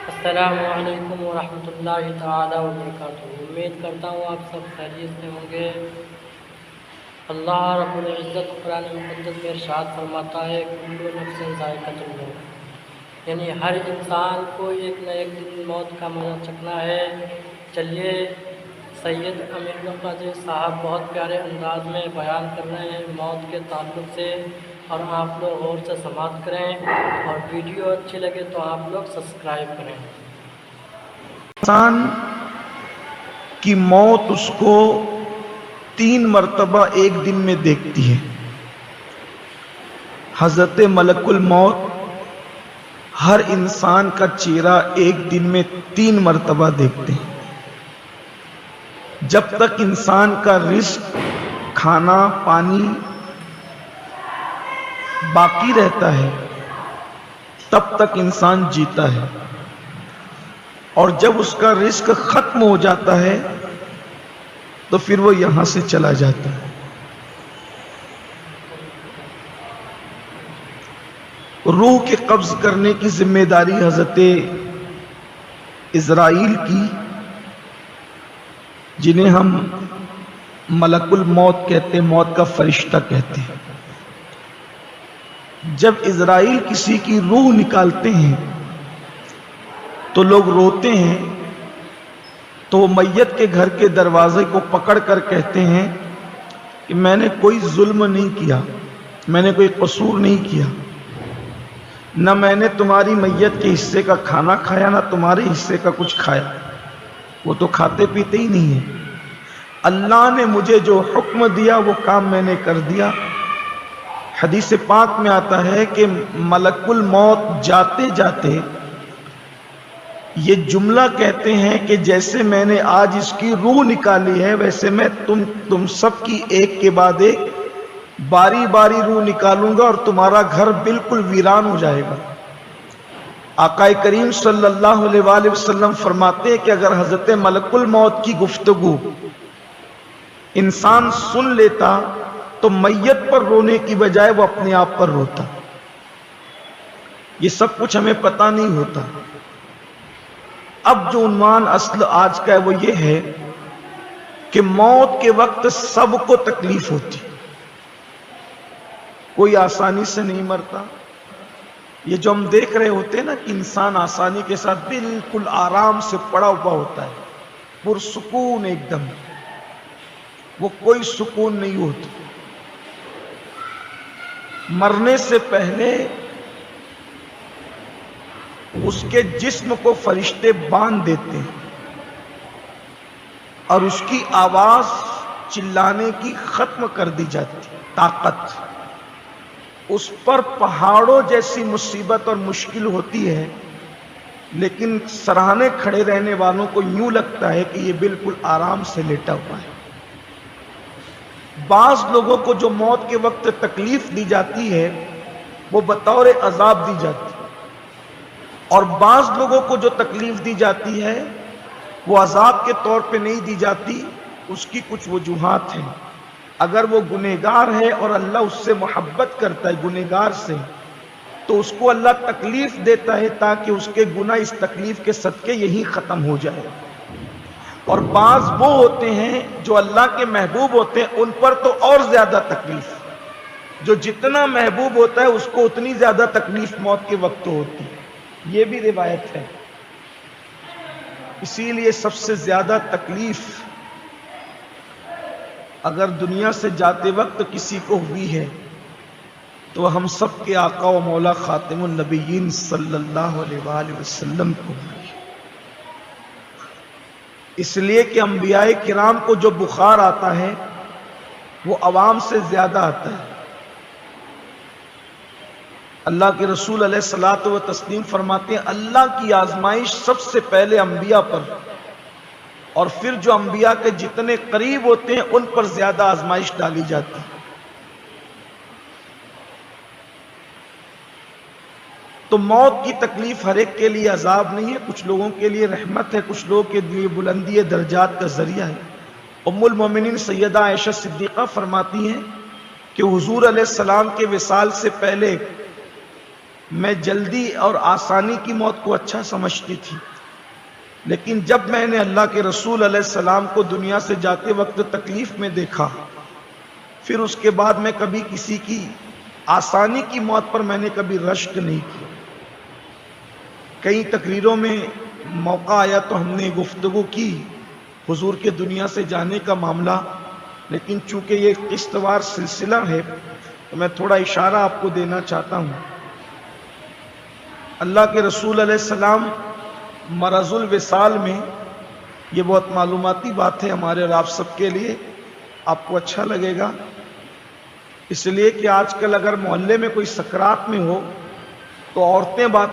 السلام علیکم ورحمۃ اللہ تعالی وبرکاتہ۔ امید کرتا ہوں آپ سب خیریت سے ہوں گے۔ اللہ رب العزت قرآن مقدس میں ارشاد فرماتا ہے کل نفس ذائقۃ الموت، یعنی ہر انسان کو ایک نہ ایک دن موت کا مزہ چکھنا ہے۔ چلیے سید امیر القادری صاحب بہت پیارے انداز میں بیان کر رہے ہیں موت کے تعلق سے، اور آپ لوگ غور سے سماعت کریں، اور ویڈیو اچھی لگے تو آپ لوگ سبسکرائب کریں۔ انسان کی موت اس کو 3 مرتبہ ایک دن میں دیکھتی ہے۔ حضرت ملک الموت ہر انسان کا چہرہ ایک دن میں 3 مرتبہ دیکھتے ہیں۔ جب تک انسان کا رزق، کھانا پانی باقی رہتا ہے تب تک انسان جیتا ہے، اور جب اس کا رزق ختم ہو جاتا ہے تو پھر وہ یہاں سے چلا جاتا ہے۔ روح کے قبض کرنے کی ذمہ داری حضرت اسرائیل کی، جنہیں ہم ملک الموت کہتے ہیں، موت کا فرشتہ کہتے ہیں۔ جب اسرائیل کسی کی روح نکالتے ہیں تو لوگ روتے ہیں، تو وہ میت کے گھر کے دروازے کو پکڑ کر کہتے ہیں کہ میں نے کوئی ظلم نہیں کیا، میں نے کوئی قصور نہیں کیا، نہ میں نے تمہاری میت کے حصے کا کھانا کھایا، نہ تمہارے حصے کا کچھ کھایا، وہ تو کھاتے پیتے ہی نہیں ہیں، اللہ نے مجھے جو حکم دیا وہ کام میں نے کر دیا۔ حدیث پاک میں آتا ہے کہ ملک الموت جاتے جاتے یہ جملہ کہتے ہیں کہ جیسے میں نے آج اس کی روح نکالی ہے، ویسے میں تم سب کی ایک کے بعد ایک باری باری روح نکالوں گا، اور تمہارا گھر بالکل ویران ہو جائے گا۔ آقا کریم صلی اللہ علیہ وآلہ وسلم فرماتے ہیں کہ اگر حضرت ملک الموت کی گفتگو انسان سن لیتا تو میت پر رونے کی بجائے وہ اپنے آپ پر روتا۔ یہ سب کچھ ہمیں پتہ نہیں ہوتا۔ اب جو عنوان اصل آج کا ہے وہ یہ ہے کہ موت کے وقت سب کو تکلیف ہوتی، کوئی آسانی سے نہیں مرتا۔ یہ جو ہم دیکھ رہے ہوتے ہیں نا کہ انسان آسانی کے ساتھ بالکل آرام سے پڑا ہوا ہوتا ہے، پرسکون ایک دم، وہ کوئی سکون نہیں ہوتا۔ مرنے سے پہلے اس کے جسم کو فرشتے باندھ دیتے ہیں، اور اس کی آواز چلانے کی ختم کر دی جاتی، طاقت۔ اس پر پہاڑوں جیسی مصیبت اور مشکل ہوتی ہے، لیکن سراہنے کھڑے رہنے والوں کو یوں لگتا ہے کہ یہ بالکل آرام سے لیٹا ہوا ہے۔ بعض لوگوں کو جو موت کے وقت تکلیف دی جاتی ہے وہ بطور عذاب دی جاتی ہے، اور بعض لوگوں کو جو تکلیف دی جاتی ہے وہ عذاب کے طور پہ نہیں دی جاتی، اس کی کچھ وجوہات ہیں۔ اگر وہ گنہگار ہے اور اللہ اس سے محبت کرتا ہے گنہگار سے، تو اس کو اللہ تکلیف دیتا ہے تاکہ اس کے گناہ اس تکلیف کے صدقے یہی ختم ہو جائے۔ اور بعض وہ ہوتے ہیں جو اللہ کے محبوب ہوتے ہیں، ان پر تو اور زیادہ تکلیف، جو جتنا محبوب ہوتا ہے اس کو اتنی زیادہ تکلیف موت کے وقت ہوتی ہے۔ یہ بھی روایت ہے۔ اسی لیے سب سے زیادہ تکلیف اگر دنیا سے جاتے وقت کسی کو ہوئی ہے تو ہم سب کے آقا و مولا خاتم النبیین صلی اللہ علیہ وآلہ وسلم کو ہوئی۔ اس لیے کہ انبیاء کرام کو جو بخار آتا ہے وہ عوام سے زیادہ آتا ہے۔ اللہ کے رسول علیہ الصلوۃ والتسلیم فرماتے ہیں اللہ کی آزمائش سب سے پہلے انبیاء پر، اور پھر جو انبیاء کے جتنے قریب ہوتے ہیں ان پر زیادہ آزمائش ڈالی جاتی ہے۔ تو موت کی تکلیف ہر ایک کے لیے عذاب نہیں ہے، کچھ لوگوں کے لیے رحمت ہے، کچھ لوگوں کے لیے بلندی درجات کا ذریعہ ہے۔ ام المومنین سیدہ عائشہ صدیقہ فرماتی ہیں کہ حضور علیہ السلام کے وصال سے پہلے میں جلدی اور آسانی کی موت کو اچھا سمجھتی تھی، لیکن جب میں نے اللہ کے رسول علیہ السلام کو دنیا سے جاتے وقت تکلیف میں دیکھا، پھر اس کے بعد میں کبھی کسی کی آسانی کی موت پر میں نے کبھی رشک نہیں کی۔ کئی تقریروں میں موقع آیا تو ہم نے گفتگو کی حضور کے دنیا سے جانے کا معاملہ، لیکن چونکہ یہ قسط وار سلسلہ ہے تو میں تھوڑا اشارہ آپ کو دینا چاہتا ہوں۔ اللہ کے رسول علیہ السلام مرض الوصال میں، یہ بہت معلوماتی بات ہے ہمارے اور آپ سب کے لیے، آپ کو اچھا لگے گا، اس لیے کہ آج کل اگر محلے میں کوئی سکرات میں ہو تو عورتیں بات